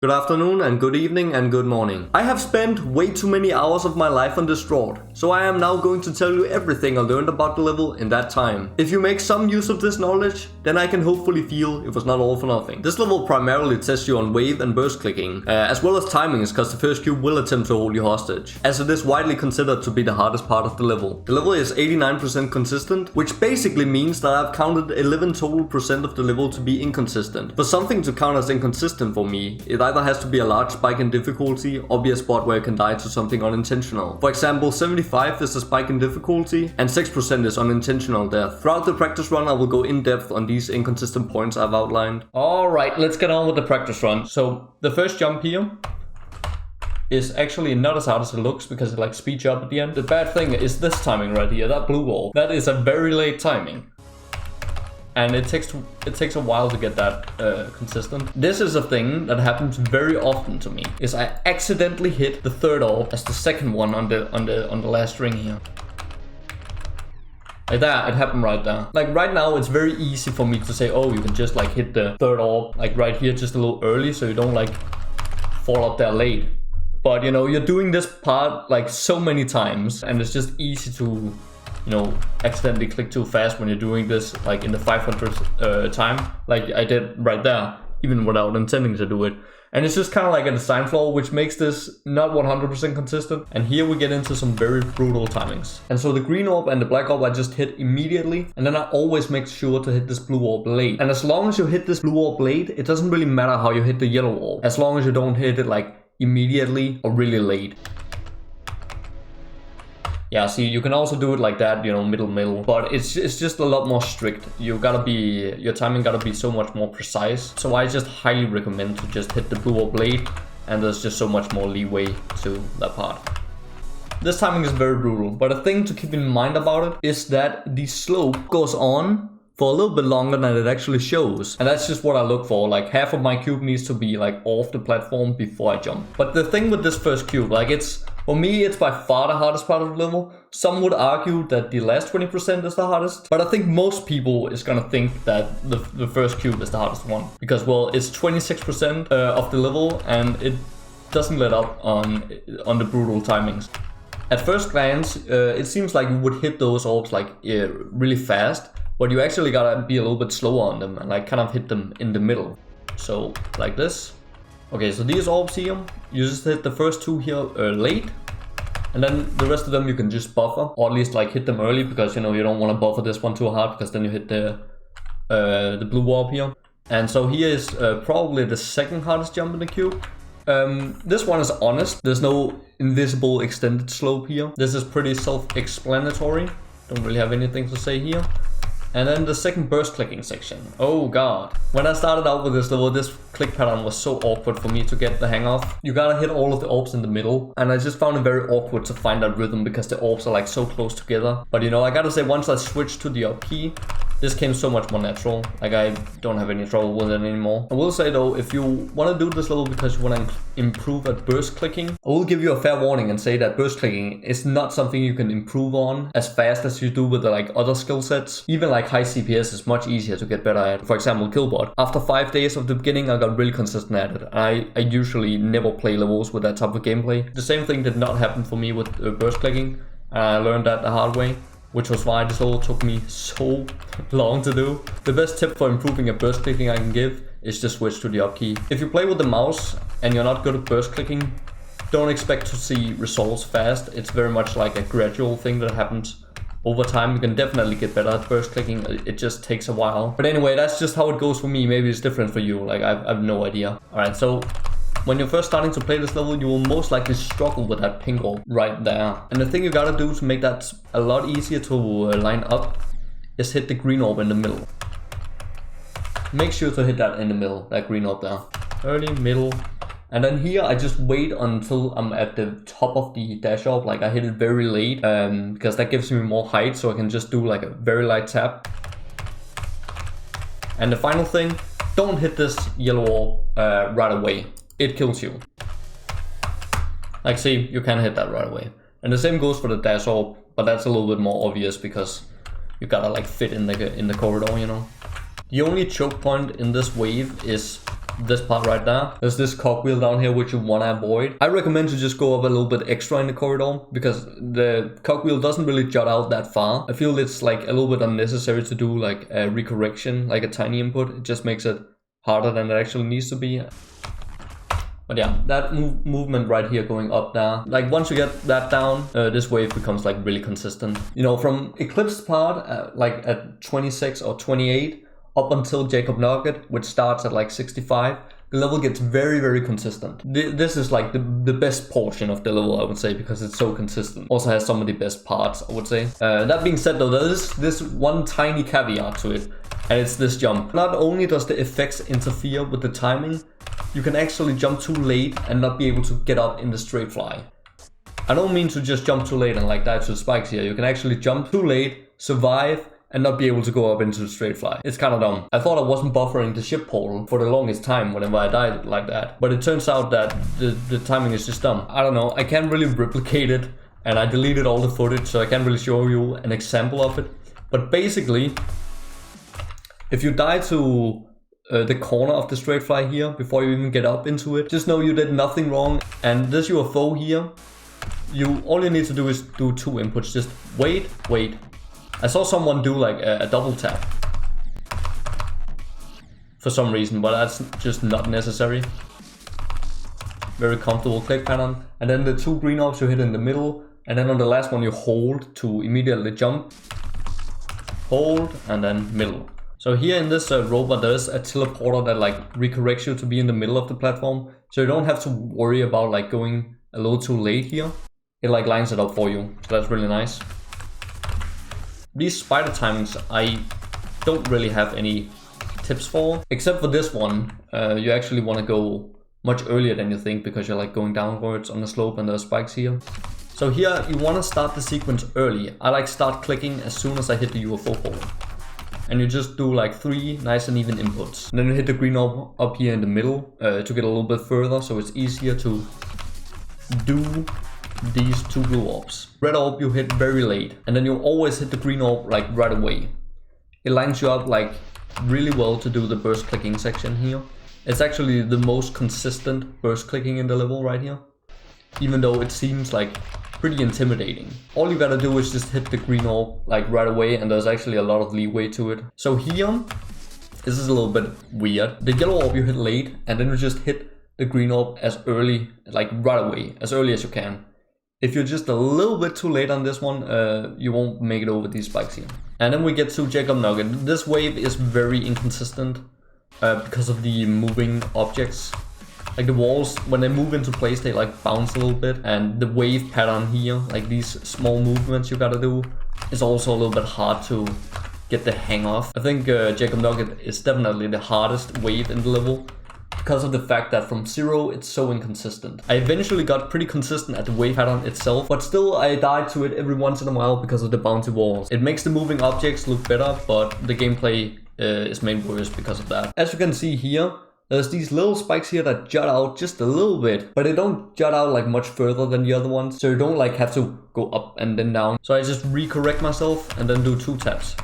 Good afternoon and good evening and good morning. I have spent way too many hours of my life on Distraught, so I am now going to tell you everything I learned about the level in that time. If you make some use of this knowledge, then I can hopefully feel it was not all for nothing. This level primarily tests you on wave and burst clicking, as well as timings, because the first cube will attempt to hold you hostage, as it is widely considered to be the hardest part of the level. The level is 89% consistent, which basically means that I've counted 11 total percent of the level to be inconsistent. For something to count as inconsistent for me, it either has to be a large spike in difficulty or be a spot where you can die to something unintentional. For example, 75 is a spike in difficulty and 6% is unintentional death. Throughout the practice run, I will go in depth on these inconsistent points I've outlined. Alright, let's get on with the practice run. So the first jump here is actually not as hard as it looks because it like speeds you up at the end. The bad thing is this timing right here, that blue wall. That is a very late timing. And it takes a while to get that consistent. This is a thing that happens very often to me. Is I accidentally hit the third orb as the second one on the last ring here. Like that, it happened right there. Like right now, it's very easy for me to say, oh, you can just like hit the third orb like right here just a little early, so you don't like fall up there late. But you know, you're doing this part like so many times, and it's just easy to, you know, accidentally click too fast when you're doing this like in the 500th time, like I did right there, even without intending to do it. And it's just kind of like a design flaw, which makes this not 100% consistent. And here we get into some very brutal timings. And so the green orb and the black orb I just hit immediately, and then I always make sure to hit this blue orb late. And as long as you hit this blue orb late, it doesn't really matter how you hit the yellow orb, as long as you don't hit it like immediately or really late. Yeah, see, you can also do it like that, you know, middle, but it's just a lot more strict. Your timing gotta be so much more precise. So I just highly recommend to just hit the blue or blade, and there's just so much more leeway to that part. This timing is very brutal, but a thing to keep in mind about it is that the slope goes on for a little bit longer than it actually shows. And that's just what I look for. Like half of my cube needs to be like off the platform before I jump. But the thing with this first cube, like for me, it's by far the hardest part of the level. Some would argue that the last 20% is the hardest, but I think most people is gonna think that the first cube is the hardest one. Because, well, it's 26% of the level, and it doesn't let up on the brutal timings. At first glance, it seems like you would hit those orbs like really fast, but you actually gotta be a little bit slower on them and like kind of hit them in the middle. So, like this. Okay, so these orbs here, you just hit the first two here late, and then the rest of them you can just buffer, or at least like hit them early, because you know you don't want to buffer this one too hard, because then you hit the blue orb here. And so here is probably the second hardest jump in the cube. This one is honest. There's no invisible extended slope here. This is pretty self-explanatory. Don't really have anything to say here. And then the second burst clicking section. Oh god. When I started out with this level, this click pattern was so awkward for me to get the hang of. You gotta hit all of the orbs in the middle, and I just found it very awkward to find that rhythm because the orbs are like so close together. But you know, I gotta say, once I switched to the up key, this came so much more natural. Like I don't have any trouble with it anymore. I will say though, if you want to do this level because you want to improve at burst clicking, I will give you a fair warning and say that burst clicking is not something you can improve on as fast as you do with the like other skill sets. Even like high CPS is much easier to get better at. For example, Killbot. After 5 days of the beginning, I got really consistent at it. I usually never play levels with that type of gameplay. The same thing did not happen for me with burst clicking. I learned that the hard way, which was why this level took me so long to do. The best tip for improving at burst clicking I can give is just switch to the up key. If you play with the mouse and you're not good at burst clicking, don't expect to see results fast. It's very much like a gradual thing that happens over time. You can definitely get better at burst clicking. It just takes a while. But anyway, that's just how it goes for me. Maybe it's different for you. Like I have no idea. Alright, so when you're first starting to play this level, you will most likely struggle with that pink orb right there. And the thing you gotta do to make that a lot easier to line up is hit the green orb in the middle. Make sure to hit that in the middle, that green orb there. Early, middle. And then here I just wait until I'm at the top of the dash orb. Like I hit it very late because that gives me more height, so I can just do like a very light tap. And the final thing, don't hit this yellow orb right away. It kills you. Like see, you can hit that right away. And the same goes for the dash orb, but that's a little bit more obvious because you gotta like fit in the corridor, you know. The only choke point in this wave is this part right there. There's this cogwheel down here which you want to avoid. I recommend to just go up a little bit extra in the corridor because the cogwheel doesn't really jut out that far. I feel it's like a little bit unnecessary to do like a recorrection, like a tiny input. It just makes it harder than it actually needs to be. But yeah, that movement right here going up there, like once you get that down, this wave becomes like really consistent. You know, from Eclipsed part, like at 26 or 28, up until Yakob Nugget, which starts at like 65, the level gets very, very consistent. This is like the best portion of the level, I would say, because it's so consistent. Also has some of the best parts, I would say. That being said though, there is this one tiny caveat to it, and it's this jump. Not only does the effects interfere with the timing, you can actually jump too late and not be able to get up in the straight fly. I don't mean to just jump too late and like dive to the spikes here. You can actually jump too late, survive, and not be able to go up into the straight fly. It's kind of dumb. I thought I wasn't buffering the ship portal for the longest time whenever I died like that. But it turns out that the timing is just dumb. I don't know, I can't really replicate it, and I deleted all the footage, so I can't really show you an example of it. But basically, if you die to the corner of the straight fly here before you even get up into it, just know you did nothing wrong. And this UFO here, all you need to do is do 2 inputs. Just wait. I saw someone do like a double tap for some reason, but that's just not necessary. Very comfortable click pattern. And then the 2 green orbs you hit in the middle, and then on the last one you hold to immediately jump. Hold and then middle. So here in this robot, there's a teleporter that like recorrects you to be in the middle of the platform. So you don't have to worry about like going a little too late here. It like lines it up for you. So that's really nice. These spider timings, I don't really have any tips for. Except for this one, you actually want to go much earlier than you think because you're like going downwards on the slope and there are spikes here. So here, you want to start the sequence early. I like start clicking as soon as I hit the UFO portal. And you just do like 3 nice and even inputs. And then you hit the green orb up here in the middle to get a little bit further, so it's easier to do these 2 blue orbs. Red orb you hit very late, and then you always hit the green orb like right away. It lines you up like really well to do the burst clicking section here. It's actually the most consistent burst clicking in the level right here, even though it seems like pretty intimidating. All you gotta do is just hit the green orb like right away, and there's actually a lot of leeway to it. So here, this is a little bit weird. The yellow orb you hit late, and then you just hit the green orb as early, like right away, as early as you can. If you're just a little bit too late on this one, you won't make it over these spikes here. And then we get to Yakob Nugget. This wave is very inconsistent because of the moving objects. Like the walls, when they move into place, they like bounce a little bit. And the wave pattern here, like these small movements you gotta do, is also a little bit hard to get the hang of. I think Yakob Nugget is definitely the hardest wave in the level because of the fact that from 0 it's so inconsistent. I eventually got pretty consistent at the wave pattern itself, but still I died to it every once in a while because of the bouncy walls. It makes the moving objects look better, but the gameplay is made worse because of that. As you can see here, there's these little spikes here that jut out just a little bit, but they don't jut out like much further than the other ones, so you don't like have to go up and then down. So I just recorrect myself and then do 2 taps.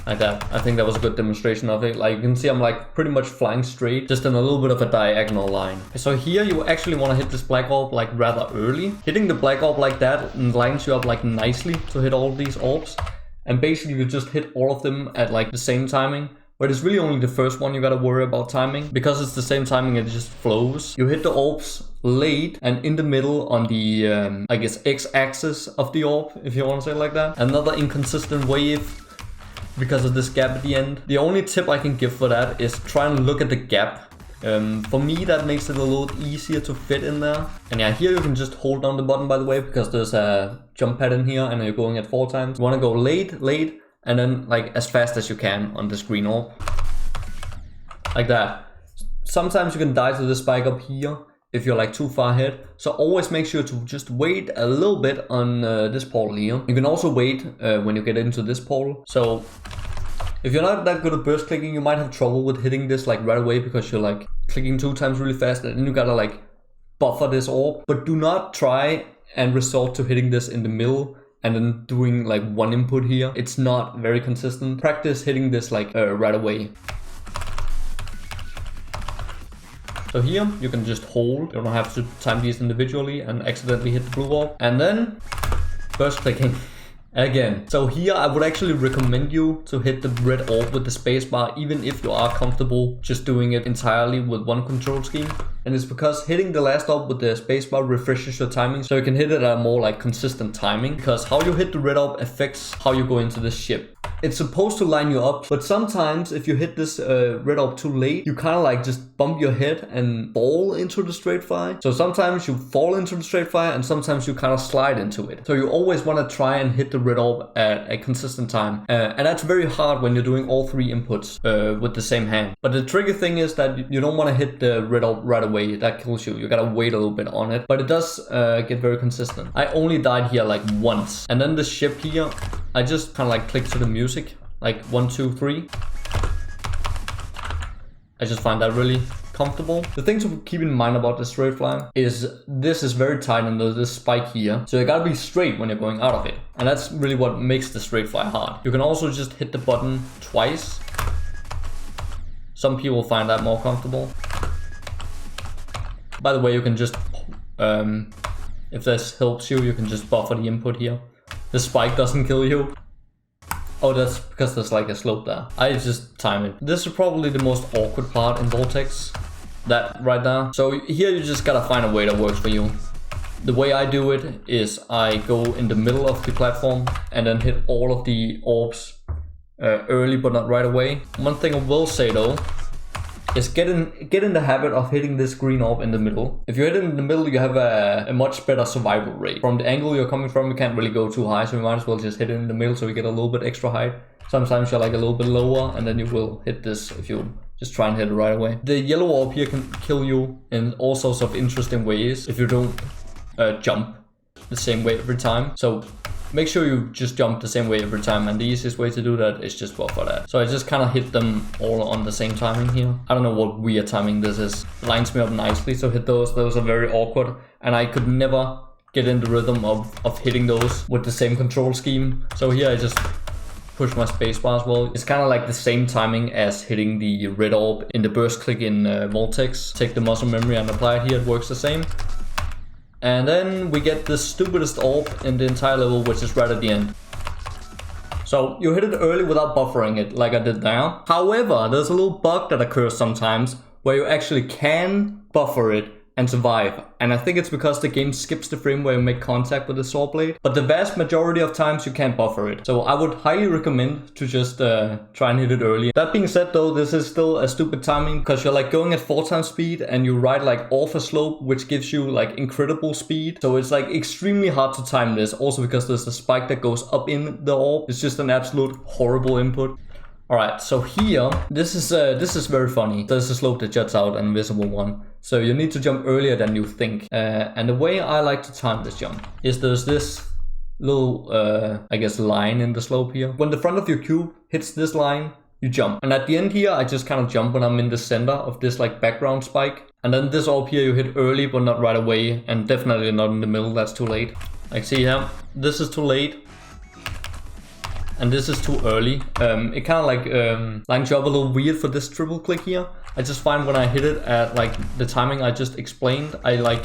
Like that. I think that was a good demonstration of it. Like you can see I'm like pretty much flying straight, just in a little bit of a diagonal line. So here you actually want to hit this black orb like rather early. Hitting the black orb like that lines you up like nicely to hit all these orbs. And basically you just hit all of them at like the same timing. But it's really only the first one you gotta worry about timing. Because it's the same timing, it just flows. You hit the orbs late and in the middle on the, I guess, x-axis of the orb, if you want to say it like that. Another inconsistent wave because of this gap at the end. The only tip I can give for that is try and look at the gap. For me, that makes it a little easier to fit in there. And yeah, here you can just hold down the button, by the way, because there's a jump pad in here and you're going at 4 times. You want to go late, and then like as fast as you can on this green orb. Like that. Sometimes you can die to this spike up here if you're like too far ahead. So always make sure to just wait a little bit on this portal here. You can also wait when you get into this portal. So if you're not that good at burst clicking, you might have trouble with hitting this like right away because you're like clicking 2 times really fast and then you gotta like buffer this orb. But do not try and resort to hitting this in the middle and then doing like 1 input here. It's not very consistent. Practice hitting this like right away. So here you can just hold. You don't have to time these individually and accidentally hit the blue orb. And then burst clicking. Again. So here I would actually recommend you to hit the red orb with the spacebar, even if you are comfortable just doing it entirely with one control scheme. And it's because hitting the last orb with the spacebar refreshes your timing, so you can hit it at a more like consistent timing, because how you hit the red orb affects how you go into the ship. It's supposed to line you up, but sometimes if you hit this red orb too late, you kind of like just bump your head and fall into the straight fire. So sometimes you fall into the straight fire and sometimes you kind of slide into it. So you always want to try and hit the red orb at a consistent time. And that's very hard when you're doing all three inputs with the same hand. But the tricky thing is that you don't want to hit the red orb right away. That kills you. You gotta wait a little bit on it. But it does get very consistent. I only died here like once. And then the ship here, I just kind of like click to the music, like 1, 2, 3. I just find that really comfortable. The thing to keep in mind about the straight fly is this is very tight and there's this spike here. So you gotta be straight when you're going out of it. And that's really what makes the straight fly hard. You can also just hit the button twice. Some people find that more comfortable. By the way, you can just, if this helps you, you can just buffer the input here. The spike doesn't kill you. Oh, that's because there's like a slope there. I just time it. This is probably the most awkward part in Voltex. That right there. So here you just gotta find a way that works for you. The way I do it is I go in the middle of the platform and then hit all of the orbs early but not right away. One thing I will say though is get in the habit of hitting this green orb in the middle. If you hit it in the middle, you have a much better survival rate. From the angle you're coming from, you can't really go too high, so you might as well just hit it in the middle so you get a little bit extra height. Sometimes you're like a little bit lower, and then you will hit this if you just try and hit it right away. The yellow orb here can kill you in all sorts of interesting ways if you don't jump the same way every time. So make sure you just jump the same way every time, and the easiest way to do that is just buffer that. So I just kind of hit them all on the same timing here. I don't know what weird timing this is. It lines me up nicely, so hit those. Those are very awkward, and I could never get in the rhythm of hitting those with the same control scheme. So here I just push my spacebar as well. It's kind of like the same timing as hitting the red orb in the burst click in Voltex. Take the muscle memory and apply it here, it works the same. And then we get the stupidest orb in the entire level, which is right at the end. So you hit it early without buffering it, like I did there. However, there's a little bug that occurs sometimes where you actually can buffer it and survive. And I think it's because the game skips the frame where you make contact with the saw blade. But the vast majority of times you can't buffer it. So I would highly recommend to just try and hit it early. That being said though, this is still a stupid timing because you're like going at 4 times speed and you ride like off a slope, which gives you like incredible speed. So it's like extremely hard to time this. Also because there's a spike that goes up in the orb. It's just an absolute horrible input. Alright, so here, this is very funny. There's a slope that juts out, an invisible one. So you need to jump earlier than you think. And the way I like to time this jump is there's this little, I guess, line in the slope here. When the front of your cube hits this line, you jump. And at the end here, I just kind of jump when I'm in the center of this like background spike. And then this orb here, you hit early, but not right away. And definitely not in the middle, that's too late. Like see here, this is too late. And this is too early. It kind of like lines you up a little weird for this triple click here. I just find when I hit it at like the timing I just explained, I like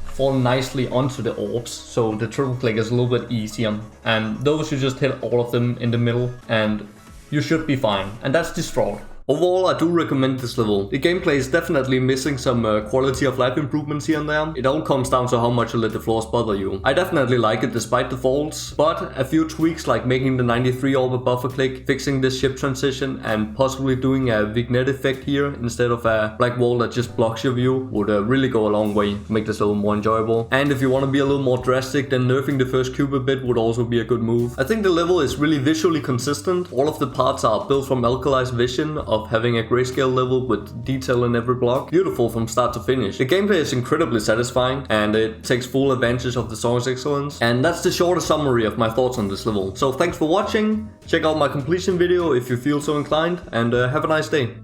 fall nicely onto the orbs. So the triple click is a little bit easier. And those you just hit all of them in the middle and you should be fine. And that's Distraught. Overall, I do recommend this level. The gameplay is definitely missing some quality of life improvements here and there. It all comes down to how much you let the floors bother you. I definitely like it despite the faults, but a few tweaks like making the 93 orb a buffer click, fixing this ship transition, and possibly doing a vignette effect here instead of a black wall that just blocks your view would really go a long way to make this level more enjoyable. And if you want to be a little more drastic, then nerfing the first cube a bit would also be a good move. I think the level is really visually consistent. All of the parts are built from Alkali's vision of having a grayscale level with detail in every block. Beautiful from start to finish. The gameplay is incredibly satisfying and it takes full advantage of the song's excellence. And that's the shorter summary of my thoughts on this level. So thanks for watching. Check out my completion video if you feel so inclined and have a nice day.